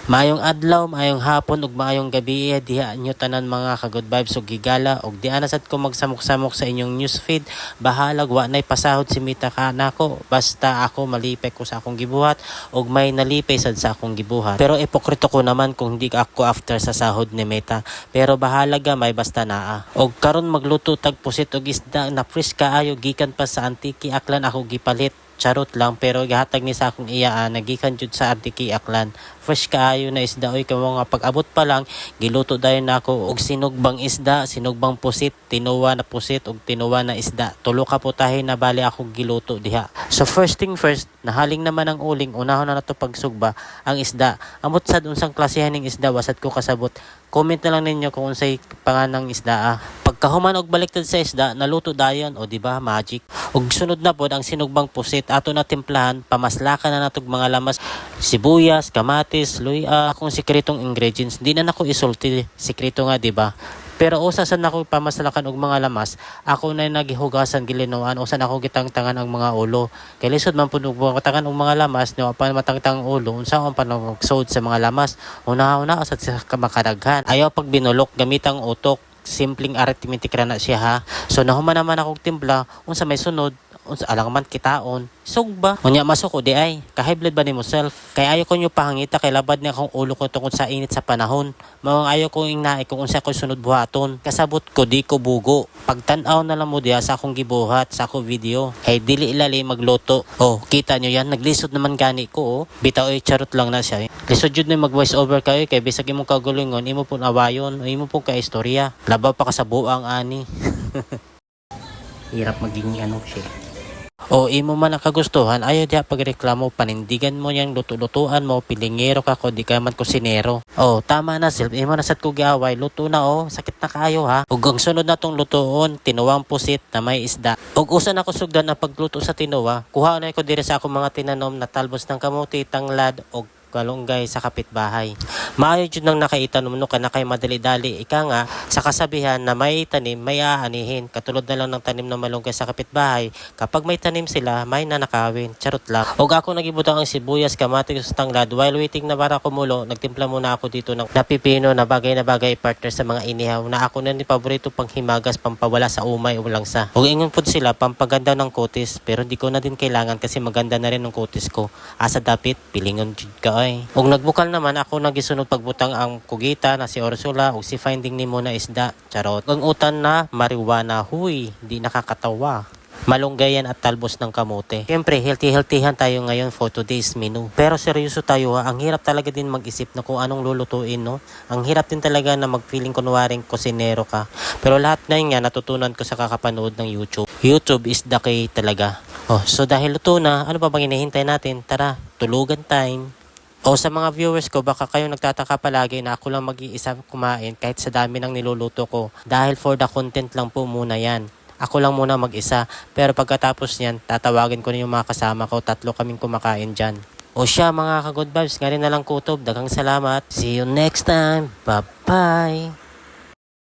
Maayong adlaw, maayong hapon ug maayong gabi diha nyo tanan mga ka-good vibes ug gigala ug di anasad ko magsamok-samok sa inyong newsfeed. Bahalag wa nay pasahod si Mita kanako basta ako malipay ko sa akong gibuhat ug may nalipay sad sa akong gibuhat. Pero ipokrito ko naman kung hindi ako after sa sahod ni Mita. Pero bahalaga may basta naa. Og karon magluto tag pusit og isda na fresh kaayo gikan pa sa Antiki Aklan ako gipalit. Charot lang pero gihatag ni sa akong iyaan nagikan jud sa Antiki Aklan. Fresh kaayo na isda oy kamo nga pag-abot pa lang giluto dayon nako og sinugbang isda, sinugbang pusit, tinuwa na pusit ug tinuwa na isda. Tulo ka putahe na bali ako giluto diha. So first thing first, nahaling naman ang uling, unahon na nato pagsugba ang isda. Amot sad unsang klasihan ning isda wasad ko kasabot. Comment na lang ninyo kung unsay panganang isda. Pagkahuman og baliktad sa isda, naluto dayon o di ba magic. Ug sunod na pod ang sinugbang pusit ato na timplahan, pamaslakan na natog mga lamas, sibuyas, kamatis, luya, akong sikretong ingredients. Di na nako isulti, sikreto nga di ba? Pero usa sa nako pamaslakan og mga lamas, ako na nagihugasan gilinuan, usa na ako gitangtangan ang mga ulo. Kay lisod man pud og tangan og mga lamas, no pa matangtang ulo, unsa ang panagsod sa mga lamas. Una-una asad sa kamakadaghan. Ayaw pag binulok gamit ang utok. Simpleng arithmetic ra na siya ha. So nahuman naman akong timpla, unsa may sunod, unsa alang man kitaon. Sugba. Unya masuko di ay. Ka-high blood ba nimo self? Kay ayo ko nyo pahangita kay labad ni akong ulo ko tungod sa init sa panahon. Mao ayo ko ingnaay kung unsa ko sunod buhaton. Kasabot ko di ko bugo. Pagtan-aw na lang mo diha sa akong gibuhat sa akong video. Hey dili ilali magluto. Oh, kita nyo yan, naglisod naman gani ko oh. Bitaw ay charot lang na siya. Lisod jud na mag voice over kayo kay bisag imong kagulungon, imo pun awayon, imo pun ka istorya. Labaw pa ka sa buang ani. Hirap maging ano siya. O imo man ang kagustuhan, ayaw diha pagreklamo, panindigan mo yang luto-lutuan mo, pilingero ka ko, di ka man kusinero. O tama na silp, imo na sad ko giaway, luto na o, sakit na kayo ha. Ug ang sunod natong lutoon, tinuwang pusit na may isda. Ug usa na ko sugdan na pagluto sa tinuwa, kuha na ko dire sa akong mga tinanom na talbos ng kamuti, tanglad og kalunggay sa kapitbahay. Maayo jud nang nakaitanom no kana kay madali-dali ika nga sa kasabihan na may tanim may aanihin. Katulad na lang ng tanim ng malunggay sa kapitbahay, kapag may tanim sila may nanakawin. Charot lang. Og ako nagibutang ang sibuyas, kamatis, tanglad while waiting na para kumulo, nagtimpla muna ako dito ng napipino na bagay partner sa mga inihaw na ako na ni paborito pang himagas, pampawala sa umay o langsa. Og ingon pud sila pampaganda ng kutis, pero di ko na din kailangan kasi maganda na rin ng kutis ko. Asa dapit pilingon jud ka ay. Og nagbukal naman ako nagisunod pagbutang ang kugita na si Ursula og si Finding Nemo na isda. Charot. Ang utan na marijuana, huy, di nakakatawa. Malunggayan at talbos ng kamote. Siyempre, healthy-healthyhan tayo ngayon for today's menu. Pero seryoso tayo ha, ang hirap talaga din mag-isip na kung anong lulutuin, no? Ang hirap din talaga na mag-feeling kunwaring kusinero ka. Pero lahat na yun nga, natutunan ko sa kakapanood ng YouTube. YouTube is the key talaga. Oh, so dahil luto na, ano pa bang hinihintay natin? Tara, tulugan time. O sa mga viewers ko, baka kayo nagtataka palagi na ako lang mag-iisa kumain kahit sa dami ng niluluto ko. Dahil for the content lang po muna yan. Ako lang muna mag-isa. Pero pagkatapos niyan, tatawagin ko na yung mga kasama ko. 3 kaming kumakain dyan. O siya mga ka-good vibes, nga rin na lang kutob. Daghang salamat. See you next time. Bye-bye.